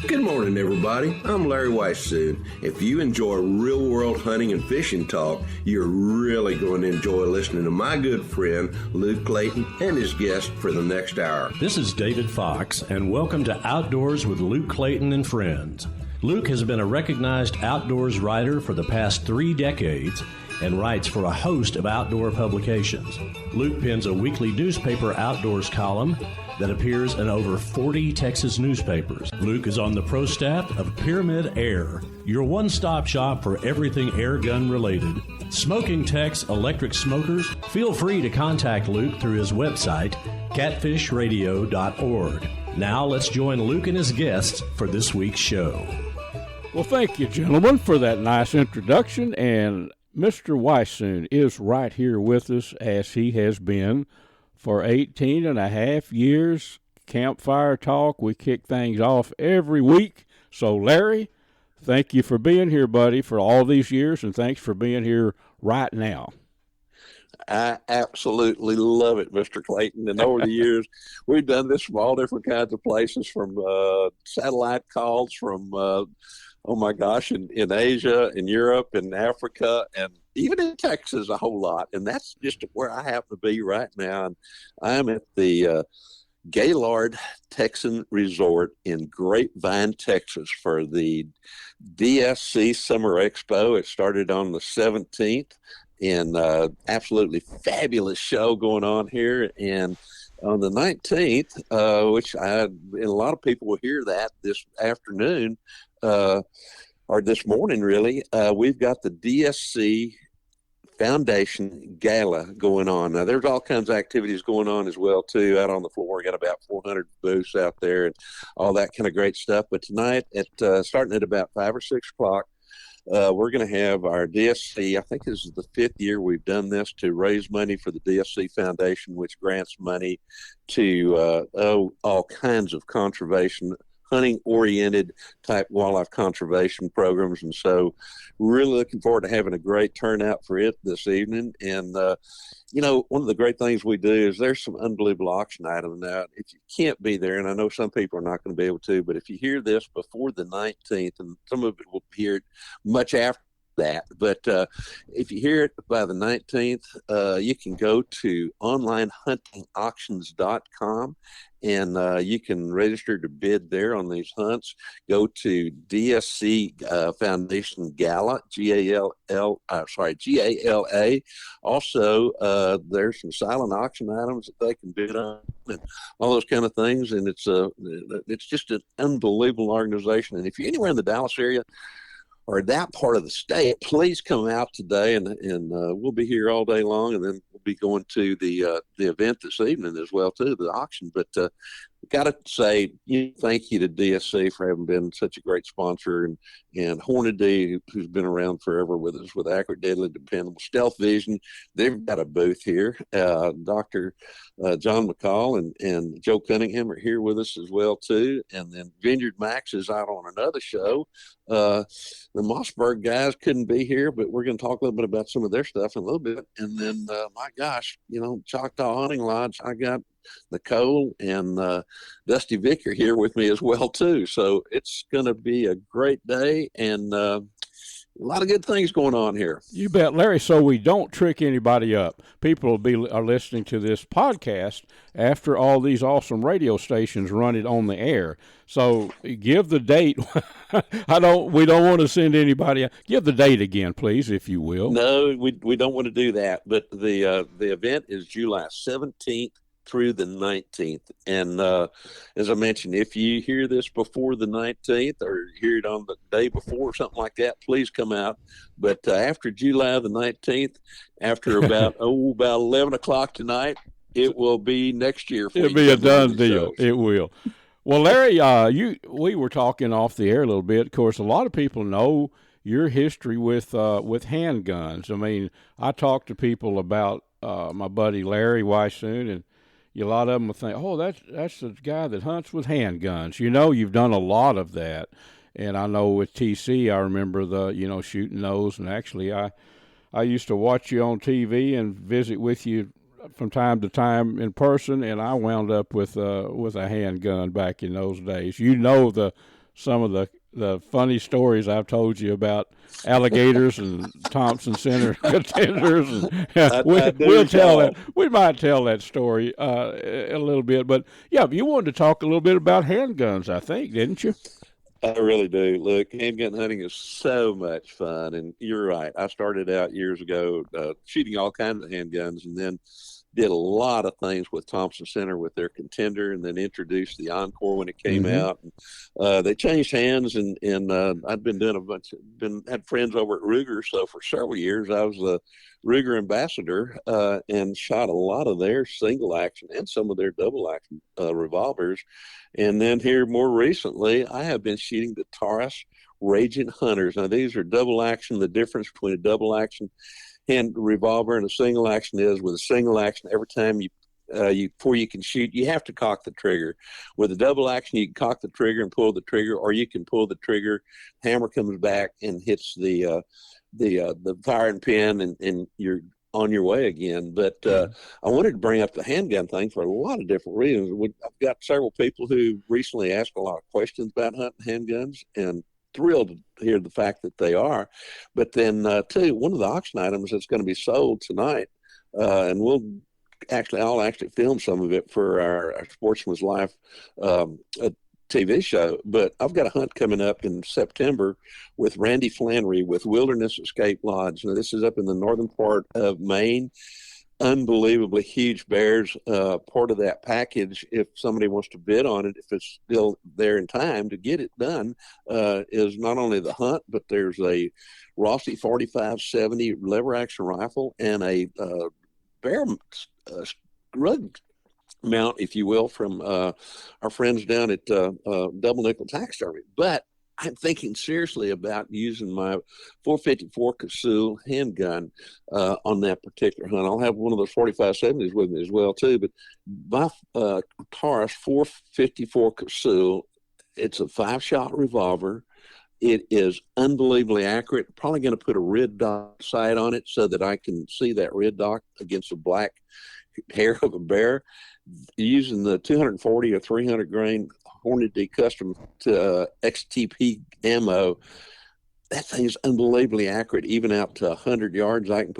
Good morning, everybody. I'm Larry Weissoon. If you enjoy real-world hunting and fishing talk, you're really going to enjoy listening to my good friend, Luke Clayton, and his guest for the next hour. This is David Fox, and welcome to Outdoors with Luke Clayton and Friends. Luke has been a recognized outdoors writer for the past 3 decades and writes for a host of outdoor publications. Luke pens a weekly newspaper outdoors column that appears in over 40 Texas newspapers. Luke is on the pro staff of Pyramyd Air, your one-stop shop for everything air gun related. Smokin Tex electric smokers. Feel free to contact Luke through his website, catfishradio.org. Now let's join Luke and his guests for this week's show. Well, thank you, gentlemen, for that nice introduction, and Mr. Weissoon is right here with us, as he has been for 18 and a half years. Campfire Talk, we kick things off every week. So, Larry, thank you for being here, buddy, for all these years, and thanks for being here right now. I absolutely love it, Mr. Clayton. And over the years, we've done this from all different kinds of places, from satellite calls from, in Asia, in Europe, in Africa, and even in Texas a whole lot. And that's just where I happen to be right now. And I'm at the Gaylord Texan Resort in Grapevine, Texas for the DSC Summer Expo. It started on the 17th, and absolutely fabulous show going on here. And on the 19th, and a lot of people will hear that this afternoon, or this morning really, we've got the DSC Foundation Gala going on. Now, there's all kinds of activities going on as well, too, out on the floor. We got about 400 booths out there and all that kind of great stuff. But tonight, starting at about 5 or 6 o'clock, we're going to have our DSC. I think this is the 5th year we've done this to raise money for the DSC Foundation, which grants money to all kinds of conservation, hunting-oriented type wildlife conservation programs. And so really looking forward to having a great turnout for it this evening. And, one of the great things we do is there's some unbelievable auction items now. If you can't be there, and I know some people are not going to be able to, but if you hear this before the 19th, and some of it will hear it much after that, but if you hear it by the 19th, you can go to onlinehuntingauctions.com, and you can register to bid there on these hunts. Go to DSC Foundation Gala, GALA. Also, there's some silent auction items that they can bid on and all those kind of things. And it's just an unbelievable organization. And if you're anywhere in the Dallas area or that part of the state, please come out today, and we'll be here all day long, and then we'll be going to the event this evening as well too, the auction. But got to say thank you to DSC for having been such a great sponsor, and Hornady, who's been around forever with us with accurate, deadly, dependable Stealth Vision. They've got a booth here. Dr. John McCall and Joe Cunningham are here with us as well too. And then VINEYARDMAX is out on another show. The Mossberg guys couldn't be here, but we're going to talk a little bit about some of their stuff in a little bit. And then, my gosh, Choctaw Hunting Lodge, I got Nicole and Dusty Vicker here with me as well too. So it's going to be a great day, and a lot of good things going on here. You bet, Larry. So we don't trick anybody up. People are listening to this podcast after all these awesome radio stations run it on the air. So give the date. We don't want to send anybody out. Give the date again, please, if you will. No, we don't want to do that. But the event is July 17th through the 19th. And as I mentioned, if you hear this before the 19th or hear it on the day before or something like that, please come out. But after July the 19th, after about 11 o'clock tonight, it will be next year. It'll be a done deal. It will. Well, Larry, we were talking off the air a little bit. Of course, a lot of people know your history with handguns. I mean, I talk to people about my buddy Larry Weissoon, and a lot of them will think, oh, that's the guy that hunts with handguns. You've done a lot of that. And I know with TC, I remember shooting those. And actually, I used to watch you on TV and visit with you from time to time in person, and I wound up with a handgun back in those days. You know some of the funny stories I've told you about alligators and Thompson Center contenders, and we'll tell that. We might tell that story a little bit, but yeah, you wanted to talk a little bit about handguns, I think, didn't you? I really do. Look, handgun hunting is so much fun, and you're right. I started out years ago shooting all kinds of handguns, and then did a lot of things with Thompson Center with their contender, and then introduced the Encore when it came out. And, they changed hands, and I've been doing had friends over at Ruger, so for several years I was the Ruger ambassador and shot a lot of their single action and some of their double action revolvers. And then here more recently, I have been shooting the Taurus Raging Hunters. Now these are double action. The difference between a double action hand revolver and a single action is with a single action, every time you before you can shoot, you have to cock the trigger. With a double action, you can cock the trigger and pull the trigger, or you can pull the trigger, hammer comes back and hits the firing pin, and you're on your way again. But I wanted to bring up the handgun thing for a lot of different reasons. I've got several people who recently asked a lot of questions about hunting handguns, and thrilled to hear the fact that they are. But then too, one of the auction items that's going to be sold tonight, and I'll actually film some of it for our Sportsman's Life TV show. But I've got a hunt coming up in September with Randy Flannery with Wilderness Escape Lodge. Now this is up in the northern part of Maine. Unbelievably huge bears. Part of that package, if somebody wants to bid on it, if it's still there in time to get it done, is not only the hunt, but there's a Rossi 4570 lever action rifle and a bear rug mount, if you will, from our friends down at Double Nickel Taxidermy. But I'm thinking seriously about using my 454 Casull handgun on that particular hunt. I'll have one of those 4570s with me as well too. But my Taurus 454 Casull, it's a 5-shot revolver. It is unbelievably accurate. Probably going to put a red dot sight on it so that I can see that red dot against the black hair of a bear. Using the 240 or 300 grain Hornady custom to XTP ammo, that thing is unbelievably accurate. Even out to 100 yards, I can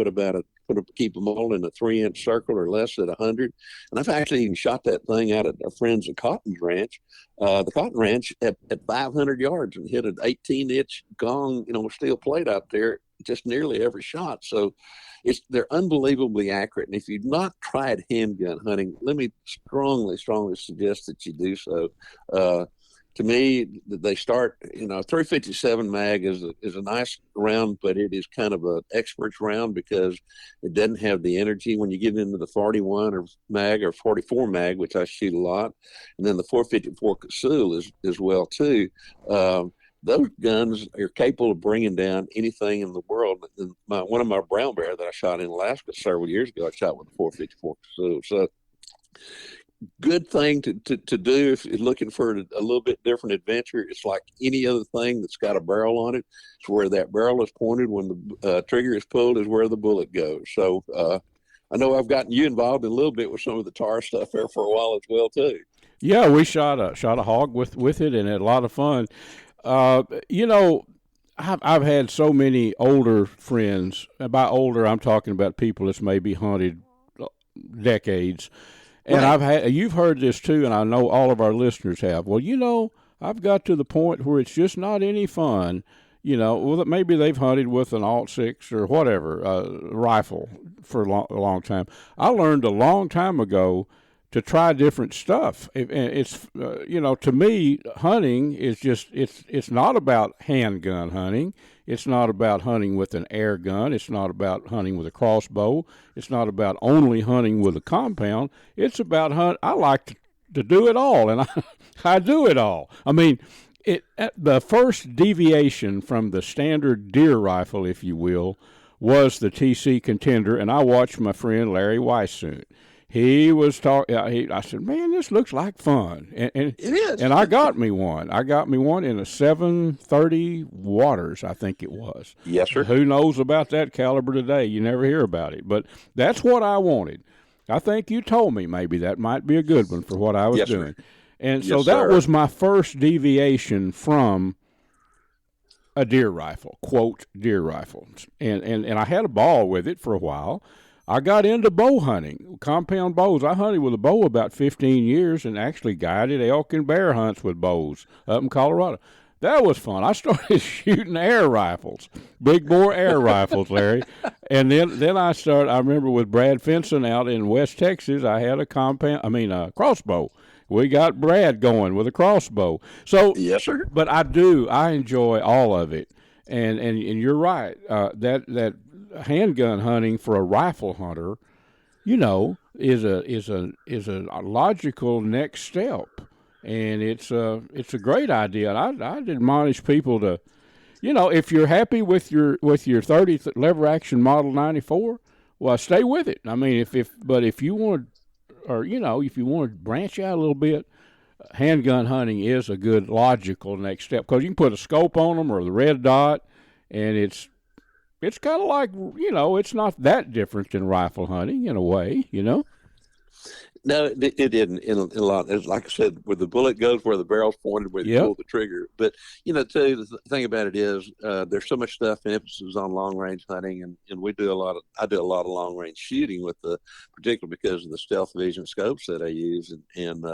keep them all in a 3-inch circle or less at 100. And I've actually even shot that thing out at our friends at Cotton's Ranch, the Cotton Ranch, at 500 yards, and hit an 18-inch gong, steel plate out there, just nearly every shot. So they're unbelievably accurate. And if you've not tried handgun hunting, let me strongly suggest that you do so. To me, they start, 357 mag is a nice round, but it is kind of an expert's round because it doesn't have the energy when you get into the 41 or mag or 44 mag, which I shoot a lot. And then the 454 Casull is well too. Those guns are capable of bringing down anything in the world. One of my brown bear that I shot in Alaska several years ago, I shot with a 454 Casull. So good thing to do if you're looking for a little bit different adventure. It's like any other thing that's got a barrel on it. It's where that barrel is pointed when the trigger is pulled is where the bullet goes. So I know I've gotten you involved a little bit with some of the tar stuff there for a while as well too. Yeah, we shot a hog with it and had a lot of fun. I've had so many older friends. By older, I'm talking about people that's maybe hunted decades. And right. You've heard this too, and I know all of our listeners have. Well, I've got to the point where it's just not any fun. Maybe they've hunted with an Alt-6 or whatever rifle for a long time. I learned a long time ago to try different stuff. It's to me, hunting is just it's not about handgun hunting. It's not about hunting with an air gun. It's not about hunting with a crossbow. It's not about only hunting with a compound. It's about I like to do it all, and I do it all. I mean, the first deviation from the standard deer rifle, if you will, was the TC Contender, and I watched my friend Larry Weissoon. He was talking. I said, "Man, this looks like fun," and it is. And I got me one. I got me one in a 730 Waters, I think it was. Yes, sir. Who knows about that caliber today? You never hear about it, but that's what I wanted. I think you told me maybe that might be a good one for what I was Yes, doing. sir. And Yes, so that sir. was my first deviation from a deer rifle, quote, deer rifle. And I had a ball with it for a while. I got into bow hunting, compound bows. I hunted with a bow about 15 years and actually guided elk and bear hunts with bows up in Colorado. That was fun. I started shooting air rifles, big bore air rifles, Larry. And then I remember with Brad Fenson out in West Texas, I had a crossbow. We got Brad going with a crossbow. So, Yes, sir. but I enjoy all of it. And you're right. That handgun hunting for a rifle hunter, is a logical next step. And it's a great idea. And I'd admonish people to, if you're happy with your 30 lever action Model 94, well, stay with it. I mean, if you want, if you want to branch out a little bit, handgun hunting is a good logical next step because you can put a scope on them or the red dot, and it's kind of like, it's not that different than rifle hunting in a way, No, it didn't in a lot. It's like I said, where the bullet goes, where the barrel's pointed, where you pull the trigger. But, too, the thing about it is there's so much stuff and emphasis on long-range hunting, and I do a lot of long-range shooting particularly because of the stealth vision scopes that I use, and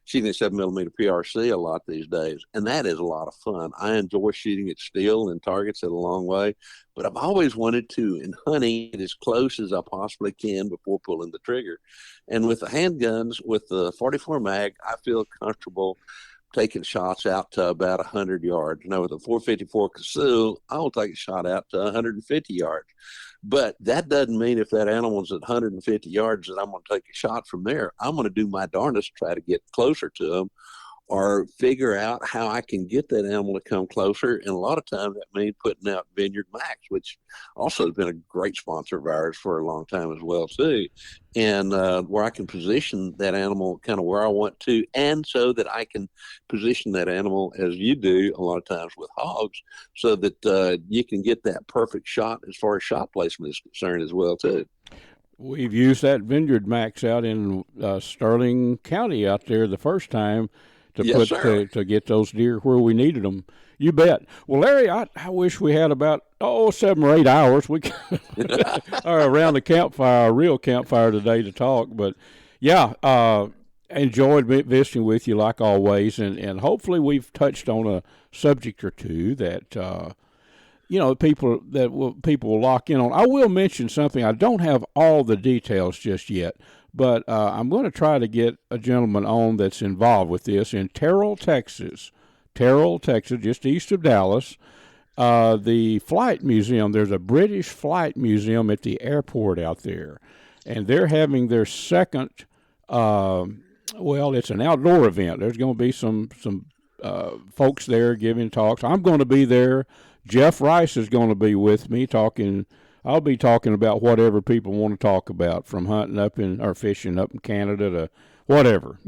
shooting at 7mm PRC a lot these days, and that is a lot of fun. I enjoy shooting at steel and targets at a long way, but I've always wanted to, in hunting, get as close as I possibly can before pulling the trigger. And with the handguns, with the 44 mag, I feel comfortable taking shots out to about 100 yards. Now, with a 454 Kazoo, I will take a shot out to 150 yards. But that doesn't mean if that animal's at 150 yards that I'm going to take a shot from there. I'm going to do my darndest to try to get closer to them or figure out how I can get that animal to come closer. And a lot of times that means putting out VINEYARDMAX, which also has been a great sponsor of ours for a long time as well, too. And where I can position that animal kind of where I want to, and so that I can position that animal as you do a lot of times with hogs, so that you can get that perfect shot as far as shot placement is concerned as well, too. We've used that VINEYARDMAX out in Sterling County out there the first time to get those deer where we needed them. You bet. Well, Larry, I wish we had about 7 or 8 hours we or around the campfire, a real campfire today to talk. But yeah, enjoyed visiting with you like always, and hopefully we've touched on a subject or two that people will lock in on. I will mention something. I don't have all the details just yet, but I'm going to try to get a gentleman on that's involved with this in Terrell, Texas, just east of Dallas. The Flight Museum, there's a British Flight Museum at the airport out there, and they're having their second, it's an outdoor event. There's going to be some folks there giving talks. I'm going to be there. Jeff Rice is going to be with me talking. I'll be talking about whatever people want to talk about, from hunting or fishing up in Canada to whatever,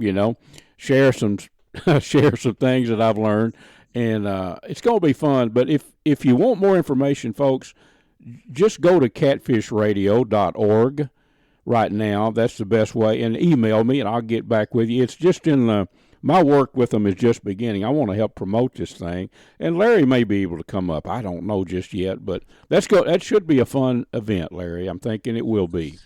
share some things that I've learned, and it's going to be fun. But if you want more information, folks, just go to catfishradio.org right now. That's the best way, and email me, and I'll get back with you. It's just my work with them is just beginning. I want to help promote this thing, and Larry may be able to come up. I don't know just yet, but that should be a fun event, Larry. I'm thinking it will be.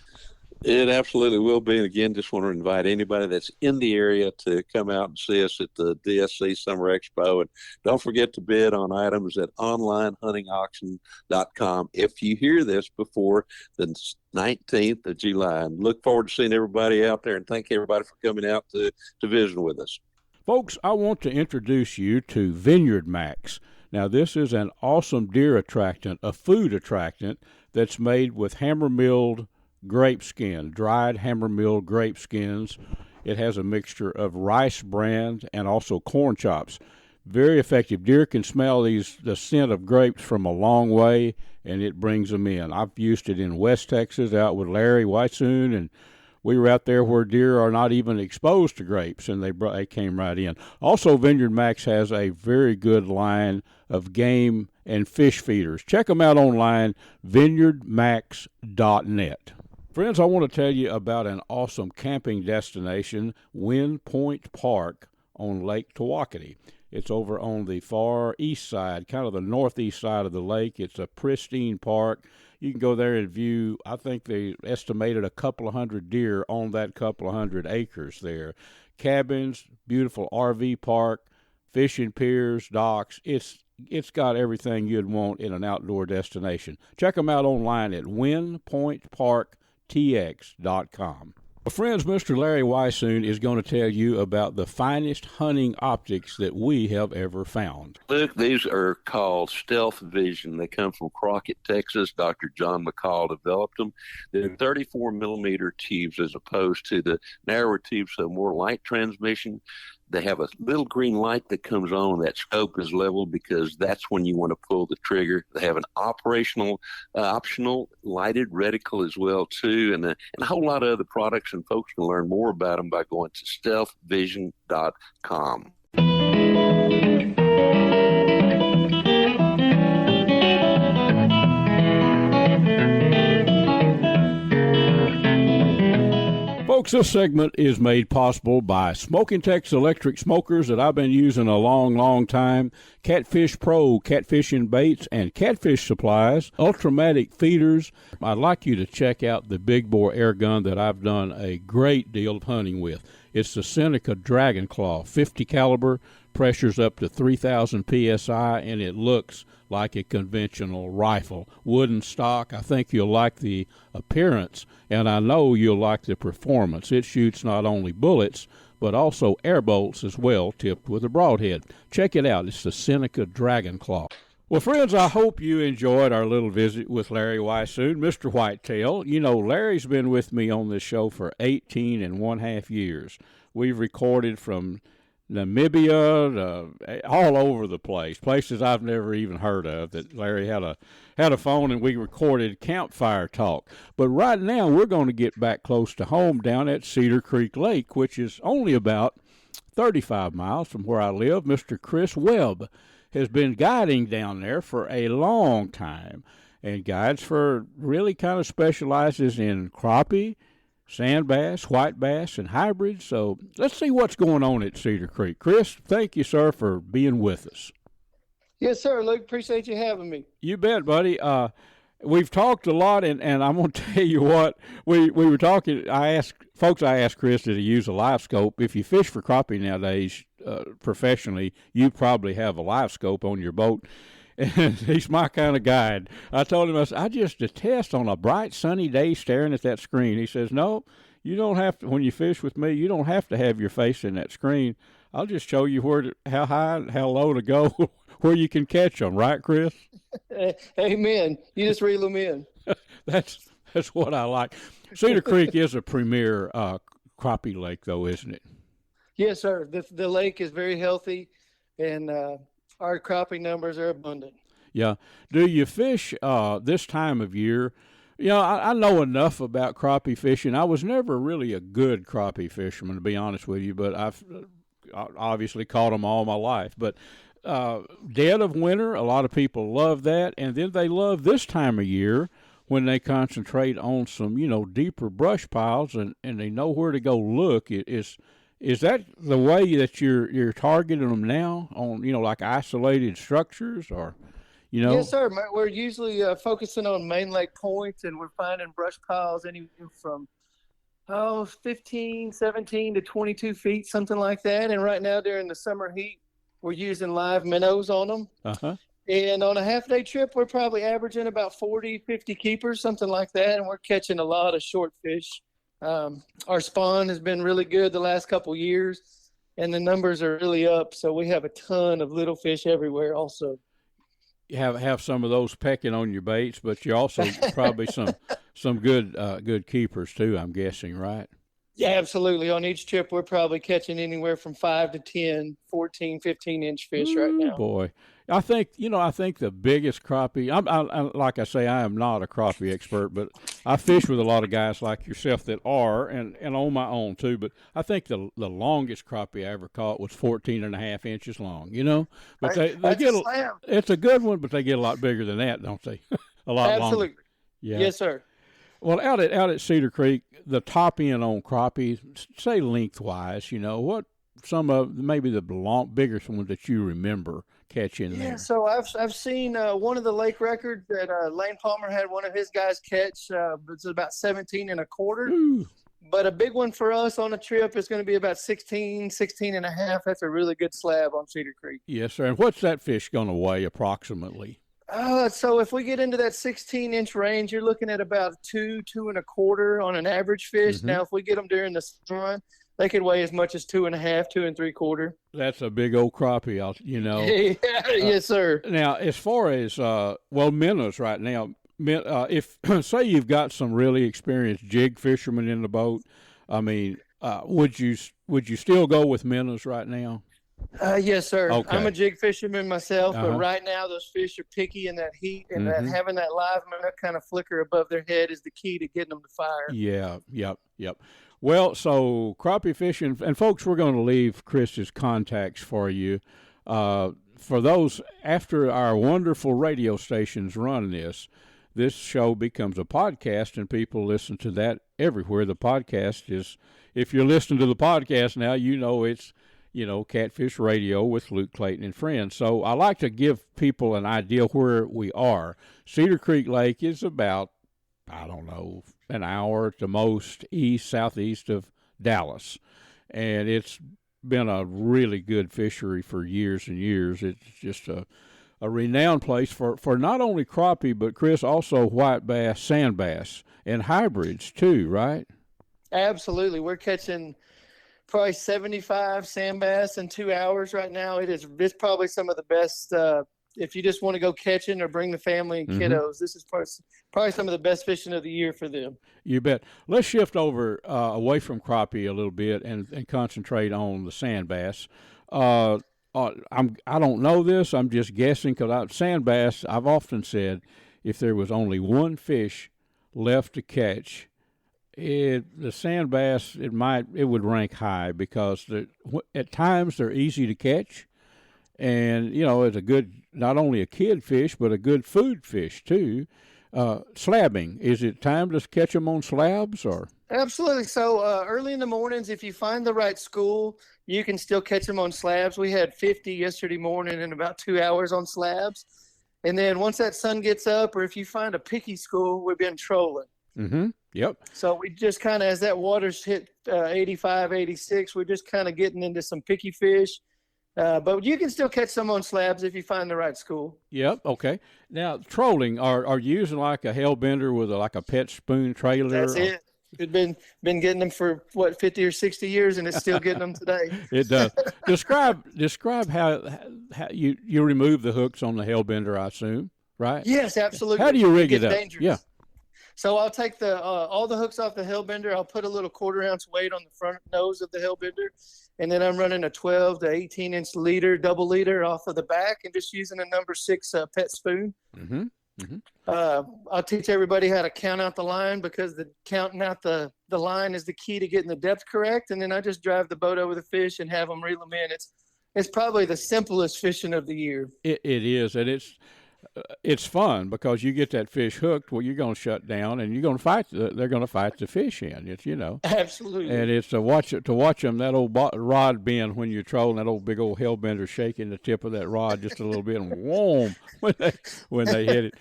It absolutely will be. And again, just want to invite anybody that's in the area to come out and see us at the DSC Summer Expo. And don't forget to bid on items at onlinehuntingauction.com if you hear this before the 19th of July. And look forward to seeing everybody out there, and thank everybody for coming out to visit with us. Folks, I want to introduce you to VINEYARDMAX. Now, this is an awesome deer attractant, a food attractant that's made with hammer-milled grape skin, dried hammer-milled grape skins. It has a mixture of rice bran and also corn chops. Very effective. Deer can smell the scent of grapes from a long way, and it brings them in. I've used it in West Texas out with Larry Weissoon, and we were out there where deer are not even exposed to grapes, and they came right in. Also, VINEYARDMAX has a very good line of game and fish feeders. Check them out online, vineyardmax.net. Friends, I want to tell you about an awesome camping destination, Wind Point Park on Lake Tawakoni. It's over on the far east side, kind of the northeast side of the lake. It's a pristine park. You can go there and view, I think they estimated a couple of hundred deer on that couple of hundred acres there. Cabins, beautiful RV park, fishing piers, docks. It's got everything you'd want in an outdoor destination. Check them out online at windpointparktx.com. Well, friends, Mr. Larry Weissoon is going to tell you about the finest hunting optics that we have ever found. Look, these are called Stealth Vision. They come from Crockett, Texas. Dr. John McCall developed them. They're 34 millimeter tubes as opposed to the narrower tubes, so more light transmission. They have a little green light that comes on when that scope is leveled, because that's when you want to pull the trigger. They have an optional lighted reticle as well too, and a whole lot of other products. And folks can learn more about them by going to stealthvision.com. Folks, this segment is made possible by Smokin Tex electric smokers that I've been using a long time, CatfishPro, catfishing baits, and catfish supplies, Ultrimatic Feeders. I'd like you to check out the big bore air gun that I've done a great deal of hunting with. It's the Seneca Dragon Claw, 50 caliber, pressures up to 3,000 psi, and it looks like a conventional rifle. Wooden stock. I think you'll like the appearance, and I know you'll like the performance. It shoots not only bullets, but also air bolts as well, tipped with a broadhead. Check it out. It's the Seneca Dragon Claw. Well, friends, I hope you enjoyed our little visit with Larry Weissoon, Mr. Whitetail. You know, Larry's been with me on this show for 18 and one half years. We've recorded from Namibia, all over the place, places I've never even heard of, that Larry had a phone and we recorded campfire talk. But right now we're going to get back close to home down at Cedar Creek Lake, which is only about 35 miles from where I live. Mr. Chris Webb has been guiding down there for a long time, and guides for really kind of specializes in crappie, sand bass, white bass, and hybrids. So let's see what's going on at Cedar Creek. Chris, thank you, sir, for being with us. Yes, sir, Luke. Appreciate you having me. You bet, buddy. We've talked a lot, and I'm going to tell you what, we were talking. I asked Chris to use a live scope. If you fish for crappie nowadays professionally, you probably have a live scope on your boat. And he's my kind of guide. I told him, I just detest on a bright sunny day staring at that screen. He says, no, you don't have to, when you fish with me, you don't have to have your face in that screen. I'll just show you how high and how low to go, where you can catch them. Right, Chris? Amen. You just reel them in. That's what I like. Cedar Creek is a premier crappie lake, though, isn't it? Yes, sir. The lake is very healthy, and our crappie numbers are abundant. Yeah. Do you fish this time of year? You know, I know enough about crappie fishing. I was never really a good crappie fisherman, to be honest with you, but I've obviously caught them all my life. But dead of winter, a lot of people love that, and then they love this time of year when they concentrate on some, deeper brush piles, and they know where to go look. Is that the way that you're targeting them now on, like isolated structures, or, Yes, sir. We're usually focusing on main lake points, and we're finding brush piles anywhere from 15, 17 to 22 feet, something like that. And right now during the summer heat, we're using live minnows on them. Uh-huh. And on a half-day trip, we're probably averaging about 40, 50 keepers, something like that, and we're catching a lot of short fish. Our spawn has been really good the last couple of years, and the numbers are really up, so we have a ton of little fish everywhere also. You have some of those pecking on your baits, but you also probably some good keepers too, I'm guessing, right? Yeah, absolutely. On each trip, we're probably catching anywhere from 5 to 10, 14, 15-inch fish right now. Boy. I think the biggest crappie, I'm like I say, I am not a crappie expert, but I fish with a lot of guys like yourself that are, and on my own too, but I think the longest crappie I ever caught was 14 and a half inches long, But they get it's a good one, but they get a lot bigger than that, don't they? A lot longer. Absolutely. Yeah. Yes, sir. Well, out at Cedar Creek, the top end on crappie, say lengthwise, what some of maybe the biggest ones that you remember catching there. So I've seen one of the lake records that Lane Palmer had one of his guys catch. It's about 17 and a quarter. Ooh. But a big one for us on a trip is going to be about 16 and a half. That's a really good slab on Cedar Creek. Yes, sir. And what's that fish going to weigh approximately? So if we get into that 16-inch range, you're looking at about 2 and a quarter on an average fish. Mm-hmm. Now, if we get them during the sun, they could weigh as much as 2.5, 2 3/4. That's a big old crappie, Yes, sir. Now, as far as minnows right now, if say you've got some really experienced jig fishermen in the boat, I mean, would you still go with minnows right now? Yes, sir. Okay. I'm a jig fisherman myself, Uh-huh. but right now those fish are picky in that heat, and that having that live minnow kind of flicker above their head is the key to getting them to fire. Yeah, yep. Well, so crappie fishing, and folks, we're going to leave Chris's contacts for you. For those, after our wonderful radio stations run this show becomes a podcast, and people listen to that everywhere. The podcast is, if you're listening to the podcast now, it's, Catfish Radio with Luke Clayton and friends. So I like to give people an idea where we are. Cedar Creek Lake is about, I don't know, an hour at the most southeast of Dallas. And it's been a really good fishery for years and years. It's just a renowned place for not only crappie, but, Chris, also white bass, sand bass, and hybrids too, right? Absolutely. We're catching probably 75 sand bass in 2 hours right now. It's probably some of the best. If you just want to go catching or bring the family and kiddos, this is probably some of the best fishing of the year for them. You bet. Let's shift over away from crappie a little bit and concentrate on the sand bass. I don't know this. I'm just guessing because sand bass, I've often said, if there was only one fish left to catch, the sand bass it would rank high because at times they're easy to catch, and it's a good, not only a kid fish but a good food fish too. Slabbing, is it time to catch them on slabs or? Absolutely. So early in the mornings, if you find the right school, you can still catch them on slabs. We had 50 yesterday morning in about 2 hours on slabs. And then once that sun gets up, or if you find a picky school, we've been trolling. Mm-hmm. Yep. So we just kind of, as that water's hit 85, 86, we're just kind of getting into some picky fish. But you can still catch some on slabs if you find the right school. Yep. Okay. Now, trolling, are you using like a hellbender with a pet spoon trailer? That's it. It's been getting them for 50 or 60 years, and it's still getting them today. It does. Describe how you remove the hooks on the hellbender, I assume, right? Yes, absolutely. How do you rig it up? Dangerous. Yeah. So I'll take all the hooks off the hellbender. I'll put a little 1/4 ounce weight on the front nose of the hellbender, and then I'm running a 12 to 18-inch leader, double leader off of the back, and just using a number 6 pet spoon. Mm-hmm. Mm-hmm. I'll teach everybody how to count out the line, because counting out the line is the key to getting the depth correct. And then I just drive the boat over the fish and have them reel them in. It's probably the simplest fishing of the year. It is, and it's fun because you get that fish hooked. Well, you're going to shut down and you're going to fight. They're going to fight the fish in. It's Absolutely. And it's to watch them, that old rod bend when you're trolling, that old big old hellbender shaking the tip of that rod just a little bit and whoom when they hit it.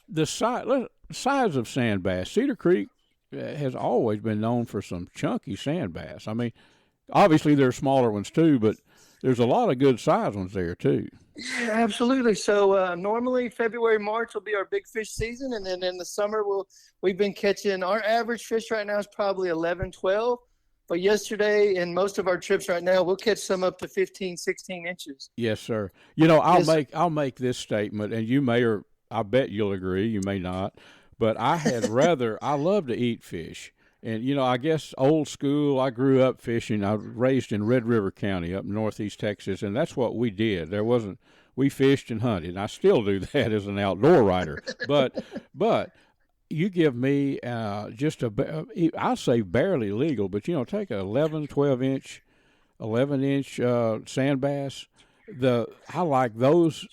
The size of sand bass, Cedar Creek has always been known for some chunky sand bass. I mean, obviously there are smaller ones too, but there's a lot of good size ones there too. Yeah, absolutely. So normally February, March will be our big fish season, and then in the summer we've been catching, our average fish right now is probably 11, 12. But yesterday and most of our trips right now, we'll catch some up to 15, 16 inches. Yes, sir. I'll make this statement, and you may, or I bet you'll agree, you may not, but I love to eat fish. And, I guess old school, I grew up fishing. I was raised in Red River County up in northeast Texas, and that's what we did. We fished and hunted. And I still do that as an outdoor writer. But you give me I'll say barely legal, but, take a 11, 12-inch, 11-inch sand bass. I like those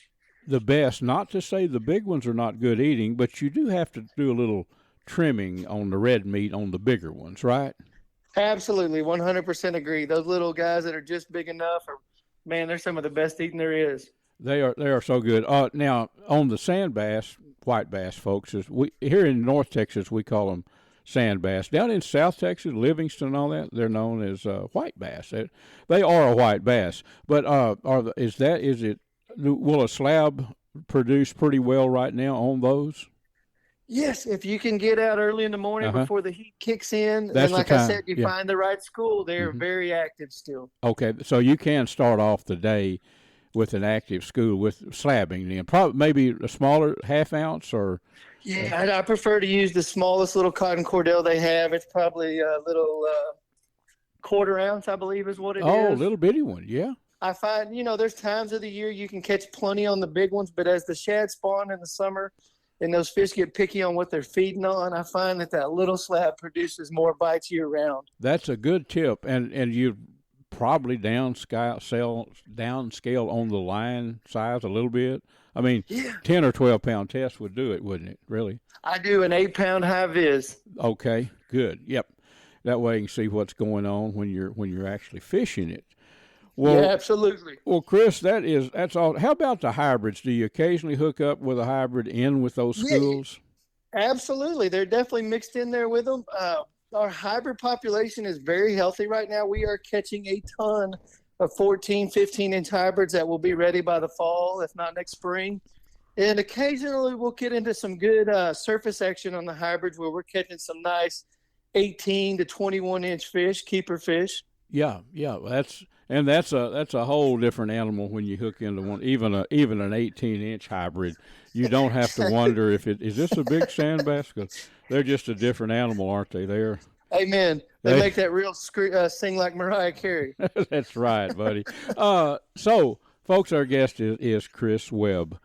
the best. Not to say the big ones are not good eating, but you do have to do a little trimming on the red meat on the bigger ones, right? Absolutely, 100% agree. Those little guys that are just big enough man, they're some of the best eating there is. They are so good. Now on the sand bass, white bass, folks, here in North Texas we call them sand bass. Down in South Texas, Livingston and all that, they're known as white bass. They are a white bass. But will a slab produce pretty well right now on those? Yes, if you can get out early in the morning before the heat kicks in, That's and like the time. I said, you find the right school, they're very active still. Okay, so you can start off the day with an active school with slabbing then. Probably maybe a smaller half-ounce or... Yeah, I prefer to use the smallest little cotton cordell they have. It's probably a little quarter ounce, I believe is what it is. Oh, a little bitty one, yeah. I find, there's times of the year you can catch plenty on the big ones, but as the shad spawn in the summer and those fish get picky on what they're feeding on, I find that little slab produces more bites year round. That's a good tip, and you probably downscale on the line size a little bit. I mean, 10 or 12 pound test would do it, wouldn't it? Really? I do an 8-pound high vis. Okay, good. Yep. That way you can see what's going on when you're actually fishing it. Well, yeah, absolutely. Well, Chris, that's all. How about the hybrids? Do you occasionally hook up with a hybrid in with those schools? Yeah, absolutely. They're definitely mixed in there with them. Our hybrid population is very healthy right now. We are catching a ton of 14, 15-inch hybrids that will be ready by the fall, if not next spring. And occasionally we'll get into some good surface action on the hybrids where we're catching some nice 18 to 21-inch fish, keeper fish. Yeah. That's a whole different animal when you hook into one, even an 18-inch hybrid. You don't have to wonder is this a big sand bass? 'Cause they're just a different animal, aren't they? Amen. They make that real sing like Mariah Carey. That's right, buddy. So, folks, our guest is Chris Webb.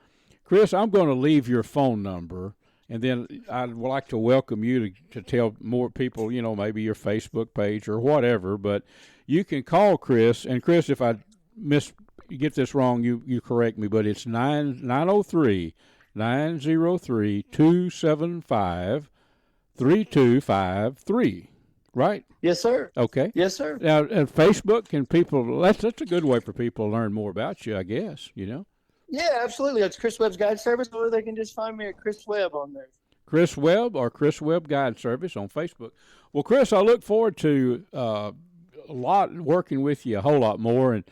Chris, I'm going to leave your phone number, and then I'd like to welcome you to tell more people, maybe your Facebook page or whatever, but you can call Chris. And, Chris, if I get this wrong, you correct me, but it's 903-975-3253, right? Yes, sir. Okay. Yes, sir. Now, Facebook, can people, that's a good way for people to learn more about you, I guess, Yeah, absolutely. It's Chris Webb's Guide Service, or they can just find me at Chris Webb on there. Chris Webb or Chris Webb Guide Service on Facebook. Well, Chris, I look forward to working with you a whole lot more, and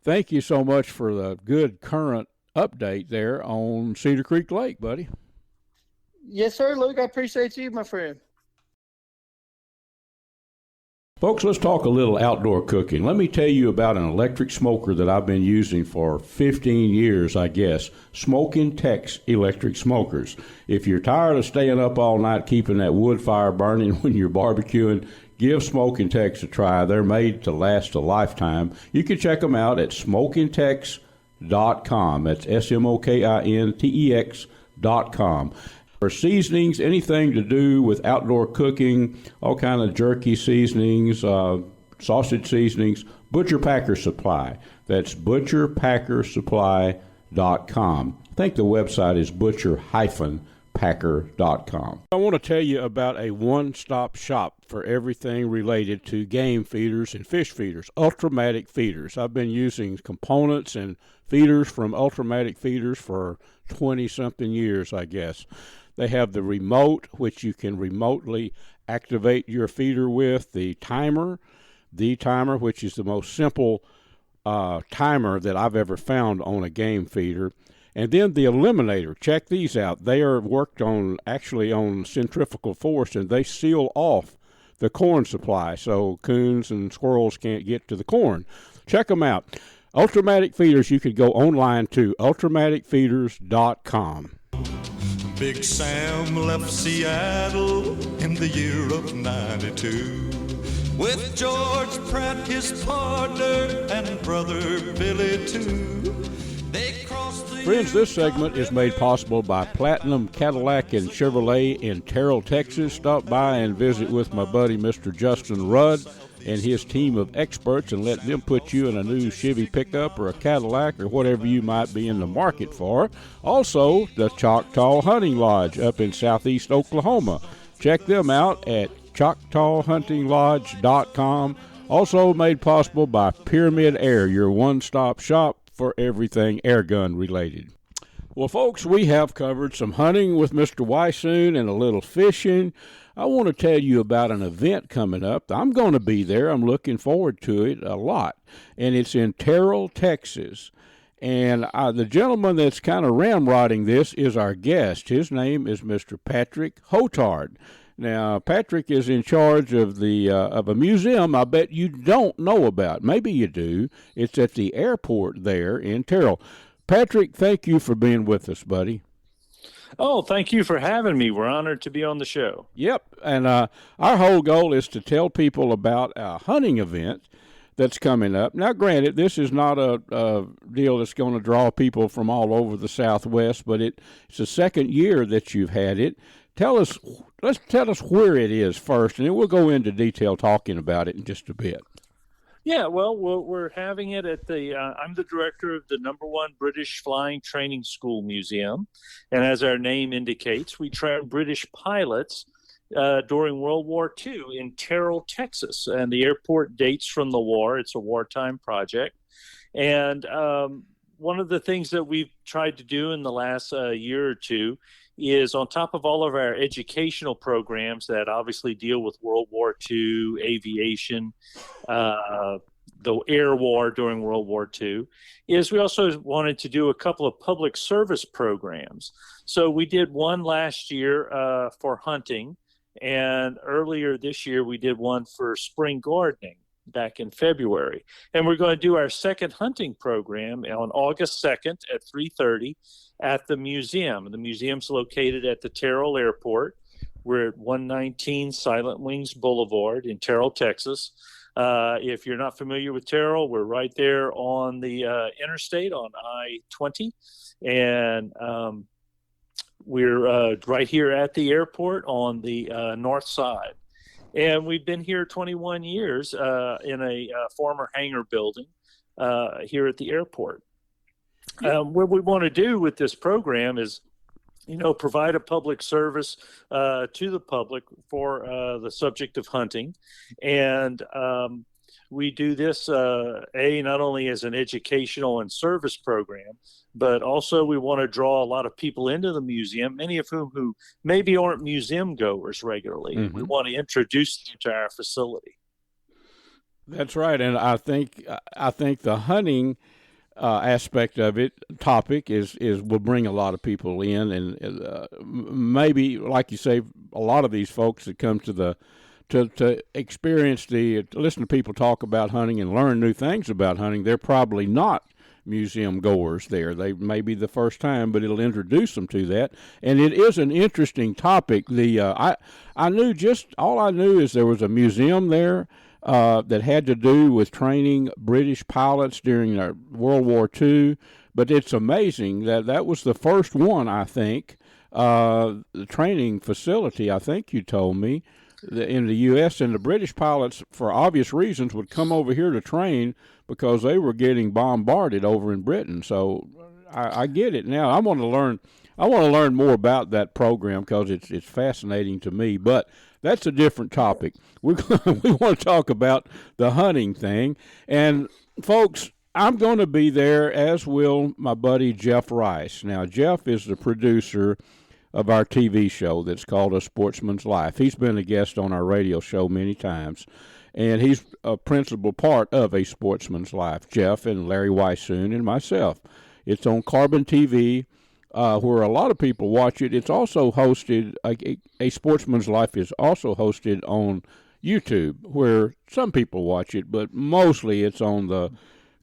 thank you so much for the good current update there on Cedar Creek Lake, buddy. Yes, sir, Luke. I appreciate you, my friend. Folks, let's talk a little outdoor cooking. Let me tell you about an electric smoker that I've been using for 15 years, I guess. Smokin Tex electric smokers. If you're tired of staying up all night keeping that wood fire burning when you're barbecuing, give Smokin Tex a try. They're made to last a lifetime. You can check them out at SmokinTex.com. That's SMOKINTEX.com. For seasonings, anything to do with outdoor cooking, all kind of jerky seasonings, sausage seasonings, Butcher Packer Supply. That's butcherpackersupply.com. I think the website is butcher-packer.com. I want to tell you about a one-stop shop for everything related to game feeders and fish feeders, Ultrimatic Feeders. I've been using components and feeders from Ultrimatic Feeders for 20-something years, I guess. They have the remote, which you can remotely activate your feeder with, the timer, which is the most simple timer that I've ever found on a game feeder, and then the eliminator. Check these out. They are worked on centrifugal force, and they seal off the corn supply so coons and squirrels can't get to the corn. Check them out. Ultrimatic Feeders, you could go online to ultimaticfeeders.com. Big Sam left Seattle in the year of 92 with George Pratt, his partner, and brother Billy too. They crossed the Friends, this segment is made possible by Platinum Cadillac and Chevrolet in Terrell, Texas. Stop by and visit with my buddy Mr. Justin Rudd and his team of experts and let them put you in a new Chevy pickup or a Cadillac or whatever you might be in the market for. Also, the Choctaw Hunting Lodge up in southeast Oklahoma. Check them out at ChoctawHuntingLodge.com. Also made possible by Pyramyd Air, your one-stop shop for everything airgun related. Well, folks, we have covered some hunting with Mr. Weissoon and a little fishing. I want to tell you about an event coming up. I'm going to be there. I'm looking forward to it a lot. And it's in Terrell, Texas. And the gentleman that's kind of ramrodding this is our guest. His name is Mr. Patrick Hotard. Now, Patrick is in charge of a museum I bet you don't know about. Maybe you do. It's at the airport there in Terrell. Patrick, thank you for being with us, buddy. Oh, thank you for having me. We're honored to be on the show. Yep, and our whole goal is to tell people about a hunting event that's coming up. Now, granted, this is not a deal that's going to draw people from all over the Southwest, but it's the second year that you've had it. Let's tell us where it is first, and then we'll go into detail talking about it in just a bit. Yeah, well, we're having it at I'm the director of the #1 British Flying Training School Museum. And as our name indicates, we trained British pilots during World War II in Terrell, Texas. And the airport dates from the war. It's a wartime project. And one of the things that we've tried to do in the last year or two is, on top of all of our educational programs that obviously deal with World War II, aviation, the air war during World War II, is we also wanted to do a couple of public service programs. So we did one last year for hunting, and earlier this year we did one for spring gardening back in February. And we're going to do our second hunting program on August 2nd at 3:30 at the museum. The museum's located at the Terrell Airport. We're at 119 Silent Wings Boulevard in Terrell, Texas. If you're not familiar with Terrell, we're right there on the interstate on I-20. And we're right here at the airport on the north side. And we've been here 21 years in a former hangar building here at the airport. What we want to do with this program is, provide a public service to the public for the subject of hunting. And we do this, not only as an educational and service program, but also we want to draw a lot of people into the museum, many of whom who maybe aren't museum goers regularly. Mm-hmm. We want to introduce them to our facility. That's right, and I think the hunting aspect of it, topic is will bring a lot of people in, and maybe, like you say, a lot of these folks that come to experience listen to people talk about hunting and learn new things about hunting, they're probably not museum goers there. They may be the first time, but it'll introduce them to that. And it is an interesting topic. I knew all I knew is there was a museum there that had to do with training British pilots during World War II. But it's amazing that was the first one, I think, the training facility, I think you told me, in the U.S., and the British pilots, for obvious reasons, would come over here to train because they were getting bombarded over in Britain. So I get it now. I want to learn more about that program because it's fascinating to me. But that's a different topic. We want to talk about the hunting thing. And folks, I'm going to be there, as will my buddy Jeff Rice. Now, Jeff is the producer of our TV show that's called A Sportsman's Life. He's been a guest on our radio show many times, and he's a principal part of A Sportsman's Life, Jeff and Larry Weissoon and myself. It's on Carbon TV, where a lot of people watch it. It's also hosted, A Sportsman's Life is also hosted on YouTube, where some people watch it, but mostly it's on the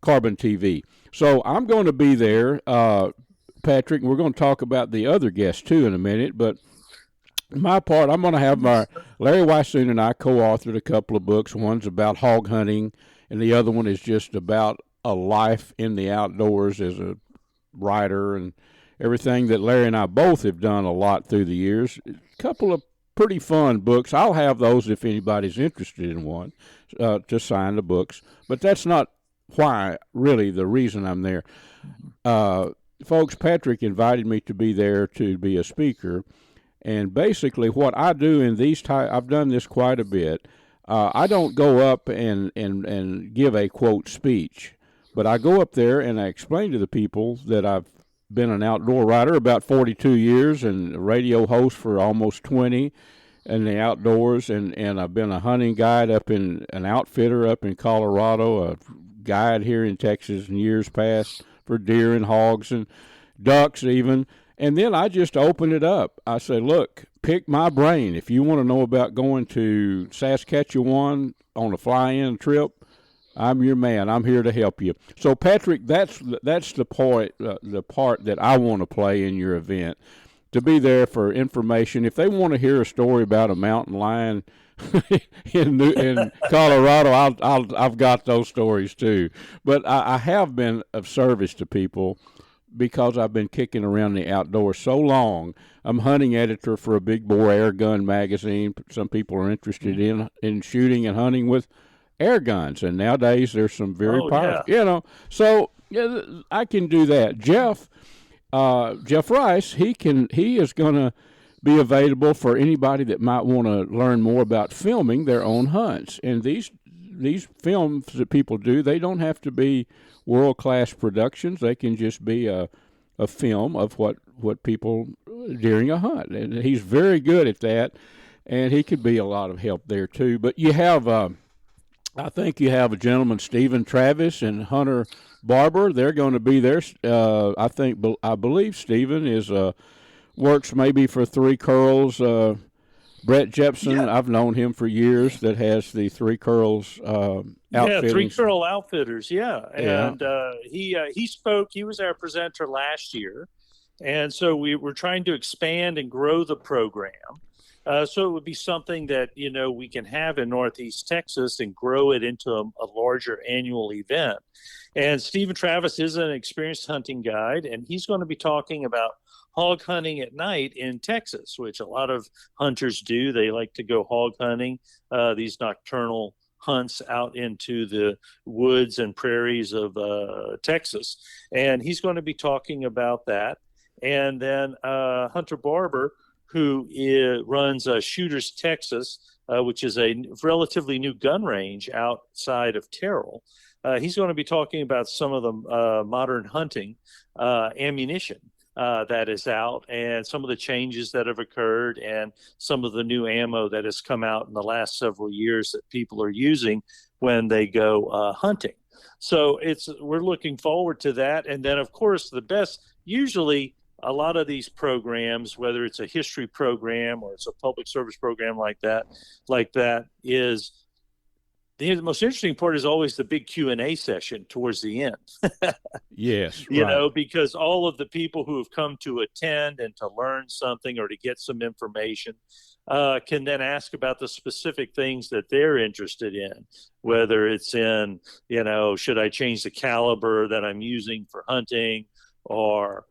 Carbon TV. So I'm going to be there, Patrick, and we're going to talk about the other guests too in a minute, but my part, I'm going to have Larry Weissoon and I co-authored a couple of books. One's about hog hunting, and the other one is just about a life in the outdoors as a writer and everything that Larry and I both have done a lot through the years. A couple of pretty fun books. I'll have those if anybody's interested in one, to sign the books, but that's not why, really, the reason I'm there. Folks, Patrick invited me to be there to be a speaker, And basically what I do in I've done this quite a bit. I don't go up and give a, quote, speech, but I go up there and I explain to the people that I've been an outdoor rider about 42 years and a radio host for almost 20 in the outdoors, and I've been a hunting guide an outfitter up in Colorado, a guide here in Texas in years past for deer and hogs and ducks even. And then I just open it up. I say, look, pick my brain. If you want to know about going to Saskatchewan on a fly-in trip, I'm your man. I'm here to help you. So, Patrick, that's the part that I want to play in your event, to be there for information. If they want to hear a story about a mountain lion in Colorado, I've got those stories too. But I have been of service to people because I've been kicking around the outdoors so long. I'm hunting editor for a big bore air gun magazine. Some people are interested in shooting and hunting with air guns, and nowadays there's some very powerful, so yeah, I can do that. Jeff Rice, he is going to be available for anybody that might want to learn more about filming their own hunts. And these films that people do, they don't have to be world-class productions. They can just be a film of what people during a hunt. And he's very good at that, and he could be a lot of help there too. But you have, I think you have a gentleman, Stephen Travis and Hunter Barber. They're going to be there. I believe Stephen is works maybe for Three Curls. Brett Jepson, I've known him for years, that has the Three Curls outfitting. Yeah, Three Curl Outfitters, And he spoke. He was our presenter last year. And so we were trying to expand and grow the program. So it would be something that, we can have in Northeast Texas and grow it into a larger annual event. And Stephen Travis is an experienced hunting guide, and he's going to be talking about hog hunting at night in Texas, which a lot of hunters do. They like to go hog hunting, these nocturnal hunts out into the woods and prairies of Texas. And he's going to be talking about that. And then Hunter Barber, who runs Shooters Texas, which is a relatively new gun range outside of Terrell. He's going to be talking about some of the modern hunting ammunition that is out, and some of the changes that have occurred, and some of the new ammo that has come out in the last several years that people are using when they go hunting. So we're looking forward to that. And then, of course, usually a lot of these programs, whether it's a history program or it's a public service program like that is the most interesting part is always the big Q&A session towards the end. Yes. Because all of the people who have come to attend and to learn something or to get some information can then ask about the specific things that they're interested in, whether it's in, should I change the caliber that I'm using for hunting, or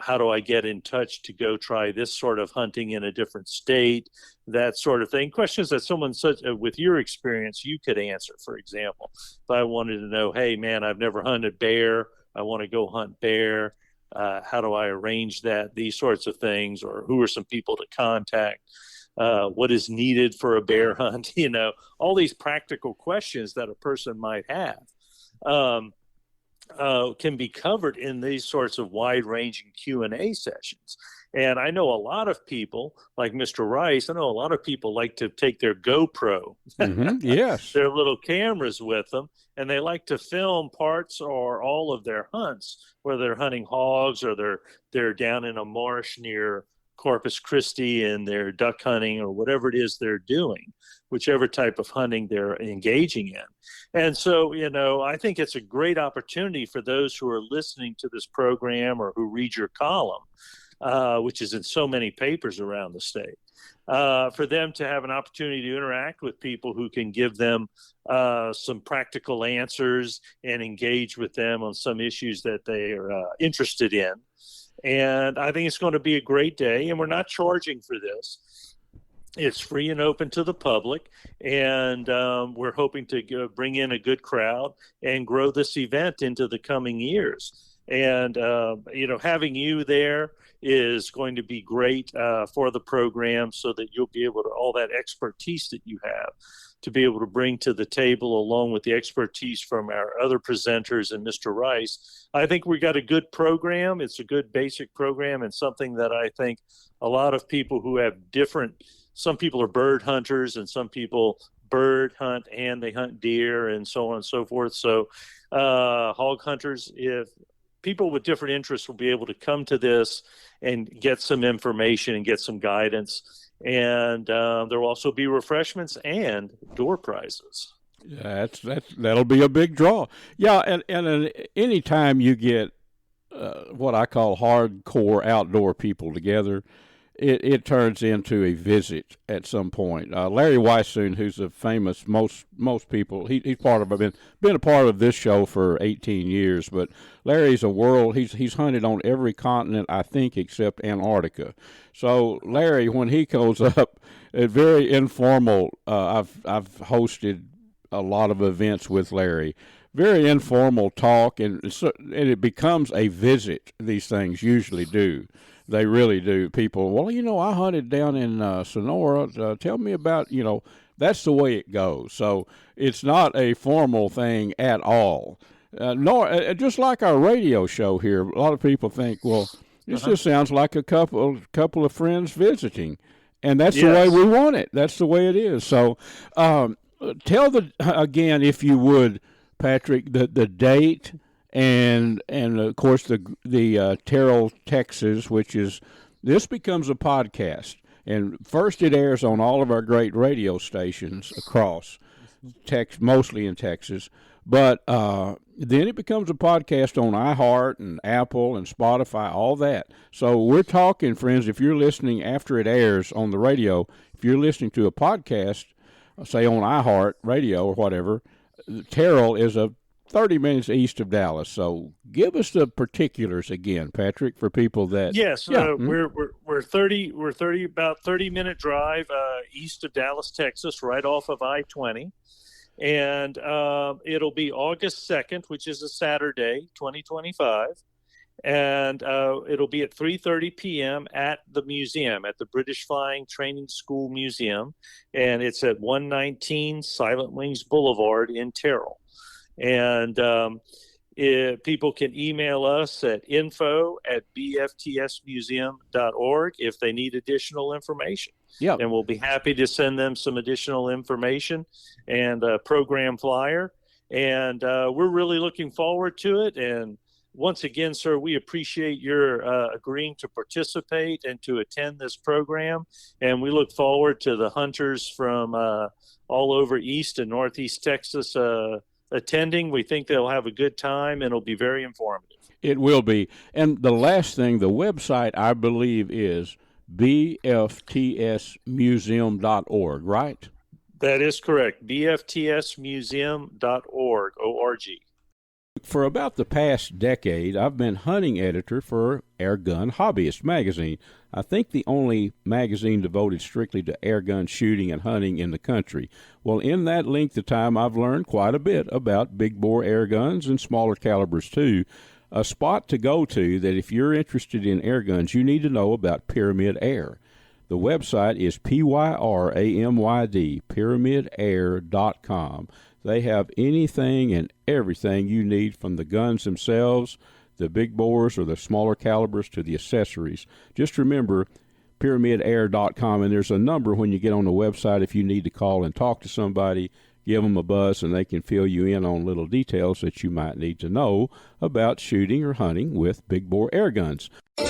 how do I get in touch to go try this sort of hunting in a different state, that sort of thing. Questions that someone with your experience, you could answer. For example, if I wanted to know, hey, man, I've never hunted bear, I want to go hunt bear. How do I arrange that? These sorts of things, or who are some people to contact? What is needed for a bear hunt? All these practical questions that a person might have. Can be covered in these sorts of wide-ranging Q&A sessions. And I know a lot of people, like Mr. Rice, like to take their GoPro, yes, their little cameras with them, and they like to film parts or all of their hunts, whether they're hunting hogs or they're down in a marsh near Corpus Christi and they're duck hunting or whatever it is they're doing, whichever type of hunting they're engaging in. And so, I think it's a great opportunity for those who are listening to this program or who read your column, which is in so many papers around the state, for them to have an opportunity to interact with people who can give them some practical answers and engage with them on some issues that they are interested in. And I think it's going to be a great day, and we're not charging for this. It's free and open to the public, and we're hoping to bring in a good crowd and grow this event into the coming years. And, having you there is going to be great for the program, so that you'll be able to, all that expertise that you have, to be able to bring to the table, along with the expertise from our other presenters and Mr. Rice. I think we got a good program. It's a good basic program, and something that I think a lot of people who have some people are bird hunters, and some people bird hunt and they hunt deer and so on and so forth. So hog hunters, if people with different interests, will be able to come to this and get some information and get some guidance. And there will also be refreshments and door prizes. Yeah, that'll be a big draw. Yeah, and any time you get what I call hardcore outdoor people together, it turns into a visit at some point. Larry Weissoon, who's a famous, most people, he's part of, been a part of this show for 18 years, but Larry's he's hunted on every continent, I think, except Antarctica. So Larry, when he goes up, it's very informal. I've hosted a lot of events with Larry. Very informal talk, and it becomes a visit. These things usually do. They really do. People, well, I hunted down in Sonora. Tell me about, that's the way it goes. So it's not a formal thing at all. Nor just like our radio show here, a lot of people think, well, this just sounds like a couple of friends visiting, and that's the way we want it. That's the way it is. So tell again, if you would, Patrick, the date. And of course the Terrell, Texas, this becomes a podcast, and first it airs on all of our great radio stations across mostly in Texas, but then it becomes a podcast on iHeart and Apple and Spotify, all that. So we're talking, friends, if you're listening after it airs on the radio, if you're listening to a podcast, say on iHeart Radio or whatever, Terrell is 30 minutes east of Dallas. So give us the particulars again, Patrick, for people that. Yes, we're about 30-minute drive east of Dallas, Texas, right off of I-20, and it'll be August 2nd, which is a Saturday, 2025, and it'll be at 3:30 p.m. at the museum, at the British Flying Training School Museum, and it's at 119 Silent Wings Boulevard in Terrell. And people can email us at info@bftsmuseum.org if they need additional information. Yeah, and we'll be happy to send them some additional information and a program flyer. And we're really looking forward to it. And once again, sir, we appreciate your agreeing to participate and to attend this program. And we look forward to the hunters from all over East and Northeast Texas attending. We think they'll have a good time, and it'll be very informative. It will be. And the last thing, the website, I believe, is bftsmuseum.org, right? That is correct. bftsmuseum.org, O-R-G. For about the past decade, I've been hunting editor for Airgun Hobbyist magazine. I think the only magazine devoted strictly to airgun shooting and hunting in the country. Well, in that length of time, I've learned quite a bit about big bore air guns and smaller calibers too. A spot to go to that if you're interested in air guns, you need to know about Pyramyd Air. The website is PYRAMYD, PyramydAir.com. They have anything and everything you need, from the guns themselves, the big bores or the smaller calibers, to the accessories. Just remember PyramydAir.com, and there's a number when you get on the website if you need to call and talk to somebody. Give them a buzz, and they can fill you in on little details that you might need to know about shooting or hunting with big bore air guns. The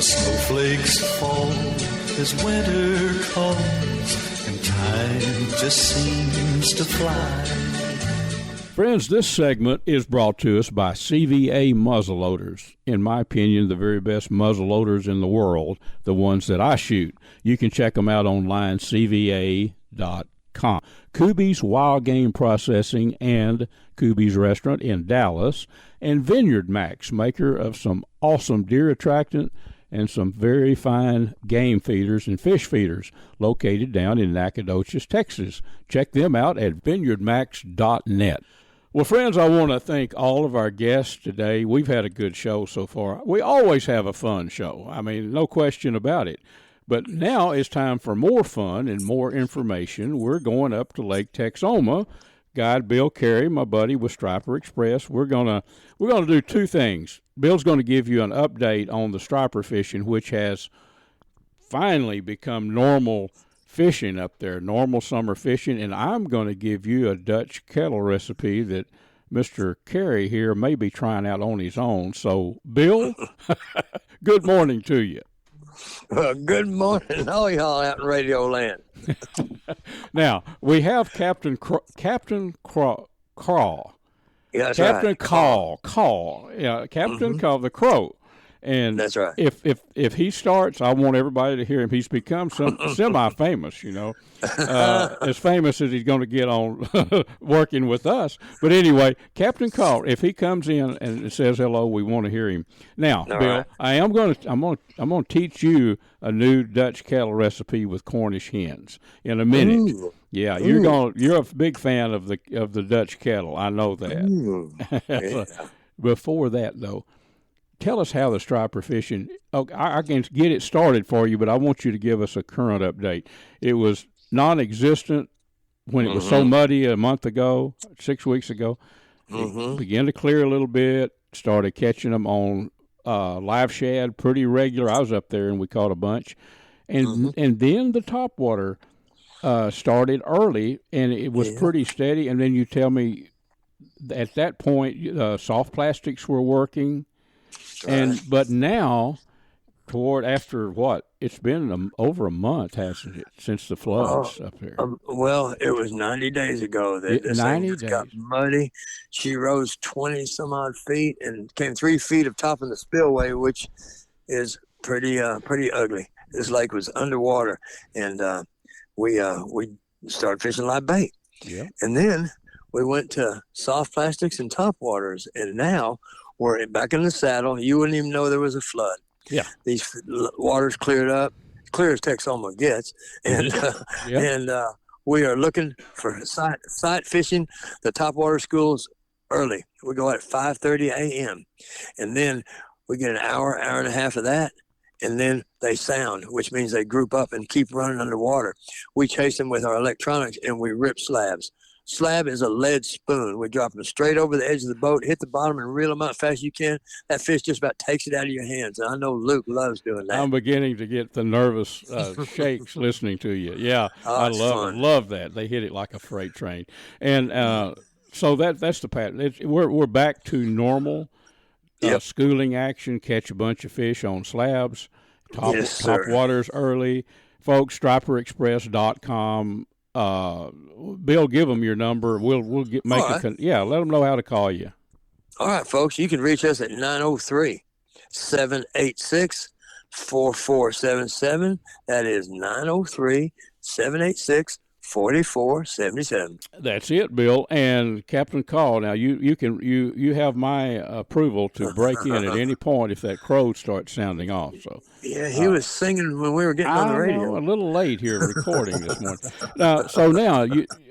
snowflakes fall as winter comes, and time just seems to fly. Friends, this segment is brought to us by CVA Muzzleloaders. In my opinion, the very best muzzleloaders in the world, the ones that I shoot. You can check them out online, CVA.com. Kuby's Wild Game Processing and Kuby's Restaurant in Dallas, and VINEYARDMAX, maker of some awesome deer attractant and some very fine game feeders and fish feeders, located down in Nacogdoches, Texas. Check them out at vineyardmax.net. Well, friends, I want to thank all of our guests today. We've had a good show so far. We always have a fun show. I mean, no question about it. But now it's time for more fun and more information. We're going up to Lake Texoma. Guide Bill Carey, my buddy with Striper Express. We're gonna do two things. Bill's going to give you an update on the striper fishing, which has finally become normal fishing up there, normal summer fishing, and I'm going to give you a Dutch kettle recipe that Mr. Carey here may be trying out on his own. So, Bill, good morning to you. Well, good morning, all y'all out in Radio Land. Now, we have Captain Craw. Yeah, that's Captain right. Call. Yeah, Captain Call, the Crow. And That's right. If he starts, I want everybody to hear him. He's become semi-famous, as famous as he's going to get on working with us. But anyway, Captain Call, if he comes in and says hello, we want to hear him. Now, All Bill, right. I'm going to teach you a new Dutch kettle recipe with Cornish hens in a minute. Ooh. Yeah, you're a big fan of the Dutch kettle. I know that. Ooh. Yeah. Before that, though, tell us how the striper fishing. I can get it started for you, but I want you to give us a current update. It was non-existent when it was so muddy a month ago, 6 weeks ago. It began to clear a little bit. Started catching them on live shad pretty regular. I was up there and we caught a bunch, and then the topwater started early and it was pretty steady. And then you tell me at that point soft plastics were working. But now, after what? It's been over a month, hasn't it, since the floods up there? Well, it was 90 days ago that this 90 thing days. got muddy. She rose 20 some odd feet and came 3 feet of top of the spillway, which is pretty ugly. This lake was underwater, and we started fishing live bait. Yeah. And then we went to soft plastics and top waters, and now we're back in the saddle. You wouldn't even know there was a flood. Yeah. These waters cleared up, clear as Texoma gets, and we are looking for sight fishing. The topwater schools early. We go out at 5:30 a.m. and then we get an hour and a half of that, and then they sound, which means they group up and keep running underwater. We chase them with our electronics and we rip slabs. Slab is a lead spoon. We drop them straight over the edge of the boat, hit the bottom, and reel them out fast as you can. That fish just about takes it out of your hands. And I know Luke loves doing that. I'm beginning to get the nervous shakes listening to you. Yeah, I love that. They hit it like a freight train. And so that's the pattern. We're back to normal schooling action, catch a bunch of fish on slabs, top waters early. Folks, striperexpress.com. Bill, give them your number. We'll let them know how to call you. All right, folks, you can reach us at 903-786-4477. That is 903-786-4477. That's it, Bill. And Captain Call. Now you have my approval to break in at any point if that crow starts sounding off. So he was singing when we were getting on the radio. Know, a little late here recording this morning. Now,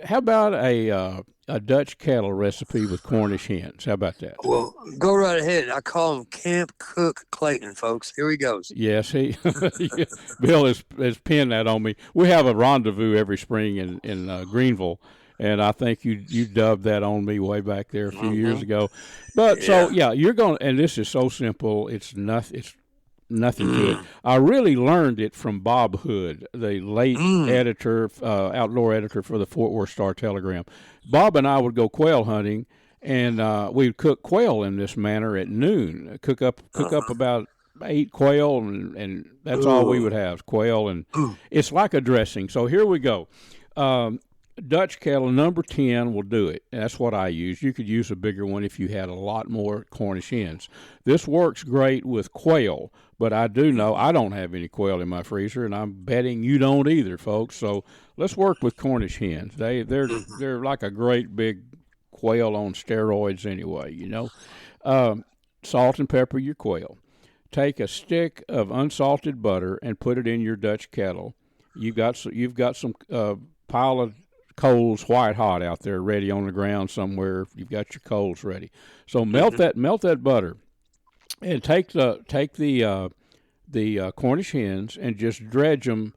how about a Dutch kettle recipe with Cornish hens? How about that? Well, go right ahead. I call him Camp Cook Clayton, folks. Here he goes. Yes, Bill has pinned that on me. We have a rendezvous every spring in Greenville, and I think you dubbed that on me way back there a few years ago. But you're going, and this is so simple. It's nothing to it. I really learned it from Bob Hood, the late editor, outdoor editor for the Fort Worth Star-Telegram. Bob and I would go quail hunting, and we'd cook quail in this manner at noon. Cook up about 8 quail, and that's all we would have, quail, and it's like a dressing. So here we go. Dutch kettle number 10 will do it. That's what I use. You could use a bigger one if you had a lot more Cornish hens. This works great with quail, but I do know I don't have any quail in my freezer, and I'm betting you don't either, folks. So let's work with Cornish hens. They're like a great big quail on steroids anyway, Salt and pepper your quail. Take a stick of unsalted butter and put it in your Dutch kettle. You've got some pile of coals white hot out there, ready on the ground somewhere. You've got your coals ready. So melt that butter, and take the Cornish hens and just dredge them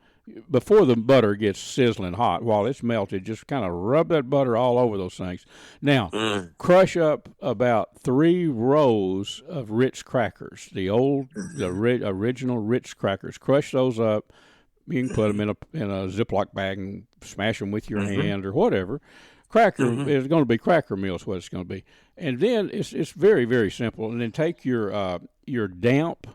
before the butter gets sizzling hot. While it's melted, just kind of rub that butter all over those things. Now, crush up about 3 rows of Ritz crackers, the original Ritz crackers. Crush those up. You can put them in a Ziploc bag and smash them with your hand or whatever. Cracker is going to be cracker meal is what it's going to be. And then it's very, very simple. And then take your damp.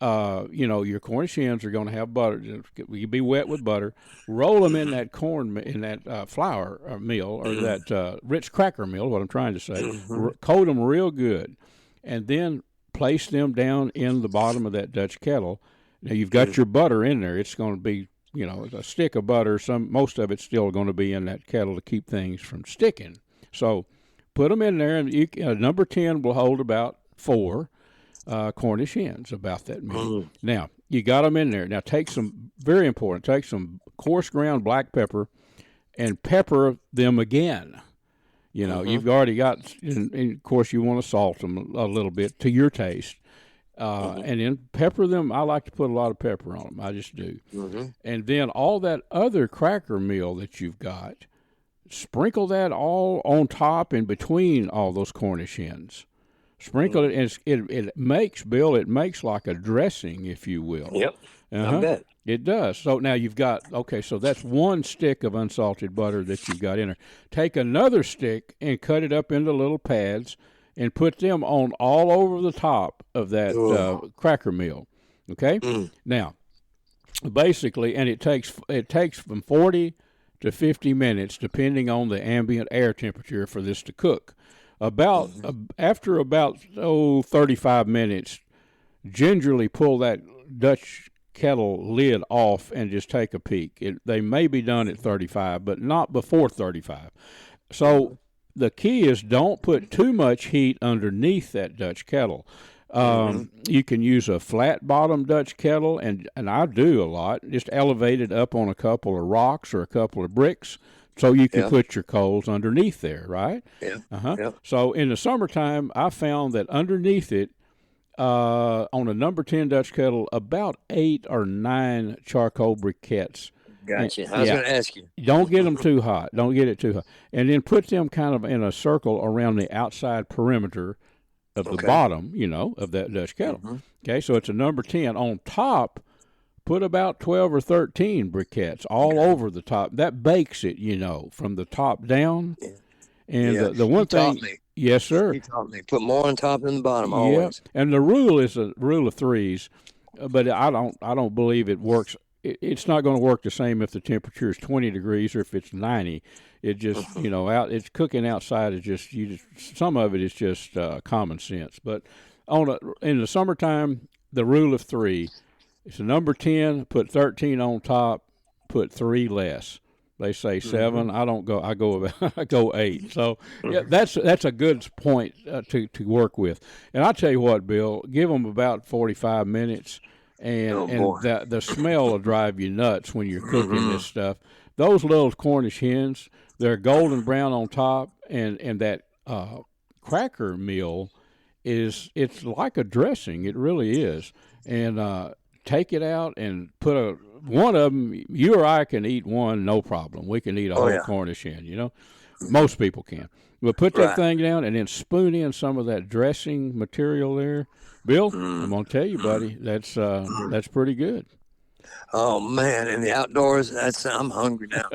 Your Cornish hens are going to have butter. You be wet with butter. Roll them in that flour meal, or that Ritz cracker meal. What I'm trying to say. Coat them real good, and then place them down in the bottom of that Dutch kettle. Now you've got your butter in there. It's going to be, a stick of butter. Most of it's still going to be in that kettle to keep things from sticking. So put them in there, and number 10 will hold about 4. Cornish hens, about that many. Now, you got them in there. Now, take some coarse ground black pepper and pepper them again. You've already got, and of course, you want to salt them a little bit to your taste. And then pepper them. I like to put a lot of pepper on them. I just do. And then all that other cracker meal that you've got, sprinkle that all on top and between all those Cornish hens. Sprinkle it, and it makes like a dressing, if you will. Yep, I bet. It does. So now you've got, so that's 1 stick of unsalted butter that you've got in there. Take another stick and cut it up into little pads and put them on all over the top of that cracker meal. Okay? Now, basically, and it takes from 40 to 50 minutes, depending on the ambient air temperature for this to cook. After about 35 minutes, gingerly pull that Dutch kettle lid off and just take a peek. They may be done at 35, but not before 35. So the key is don't put too much heat underneath that Dutch kettle. You can use a flat bottom Dutch kettle, and I do a lot. Just elevate it up on a couple of rocks or a couple of bricks, so you can put your coals underneath there, right? So in the summertime, I found that underneath it, on a number 10 Dutch kettle, about 8 or 9 charcoal briquettes. Gotcha. I was going to ask you. Don't get them too hot. Don't get it too hot. And then put them kind of in a circle around the outside perimeter of the bottom, of that Dutch kettle. Okay, so it's a number 10. On top, put about 12 or 13 briquettes all over the top. That bakes it, from the top down. And the one thing, yes, sir. He taught me put more on top than the bottom always. And the rule is a rule of 3s, but I don't believe it works. It's not going to work the same if the temperature is 20 degrees or if it's 90. It just, it's cooking outside. Some of it is just common sense. But in the summertime, the rule of 3. It's a number 10, put 13 on top, put 3 less. They say 7. I don't go. I go 8. So that's a good point to work with. And I tell you what, Bill, give them about 45 minutes, and the smell will drive you nuts when you're cooking this stuff. Those little Cornish hens, they're golden brown on top, and that cracker meal it's like a dressing. It really is. And take it out and put one of them. You or I can eat one, no problem. We can eat a whole Cornish hen, Most people can. But put that thing down and then spoon in some of that dressing material there. Bill, I'm going to tell you, buddy, that's pretty good. Oh, man, in the outdoors, I'm hungry now.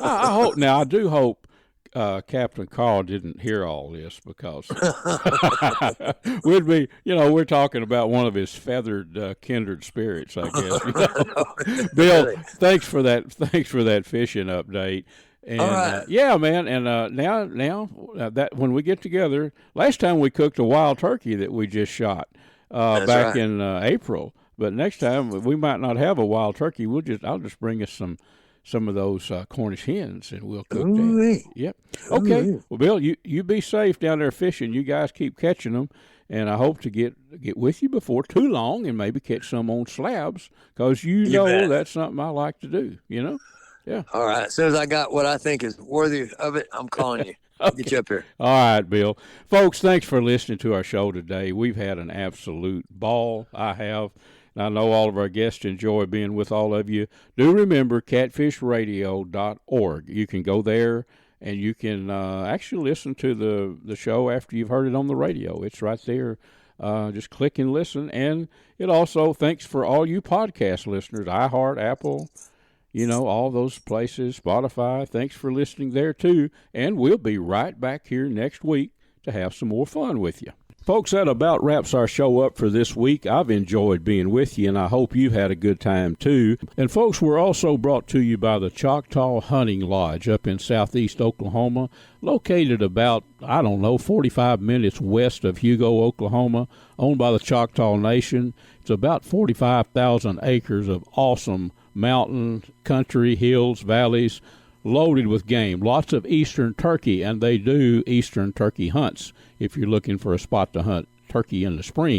I do hope Captain Carl didn't hear all this, because we'd be, we're talking about one of his feathered kindred spirits, I guess. Bill, thanks for that fishing update. And all right. Man, and now that when we get together, last time we cooked a wild turkey that we just shot back in April, but next time we might not have a wild turkey. I'll just bring us some of those Cornish hens, and we'll cook that. Yep. Okay. Well, Bill, you be safe down there fishing. You guys keep catching them, and I hope to get with you before too long and maybe catch some on slabs, because that's something I like to do, Yeah. All right. As soon as I got what I think is worthy of it, I'm calling you. I'll get you up here. All right, Bill. Folks, thanks for listening to our show today. We've had an absolute ball. I have. And I know all of our guests enjoy being with all of you. Do remember catfishradio.org. You can go there and you can actually listen to the show after you've heard it on the radio. It's right there. Just click and listen. And it also, thanks for all you podcast listeners, iHeart, Apple, all those places, Spotify. Thanks for listening there, too. And we'll be right back here next week to have some more fun with you. Folks, that about wraps our show up for this week. I've enjoyed being with you, and I hope you had a good time, too. And, folks, we're also brought to you by the Choctaw Hunting Lodge up in southeast Oklahoma, located about, 45 minutes west of Hugo, Oklahoma, owned by the Choctaw Nation. It's about 45,000 acres of awesome mountain, country, hills, valleys, loaded with game. Lots of eastern turkey, and they do eastern turkey hunts if you're looking for a spot to hunt turkey in the spring.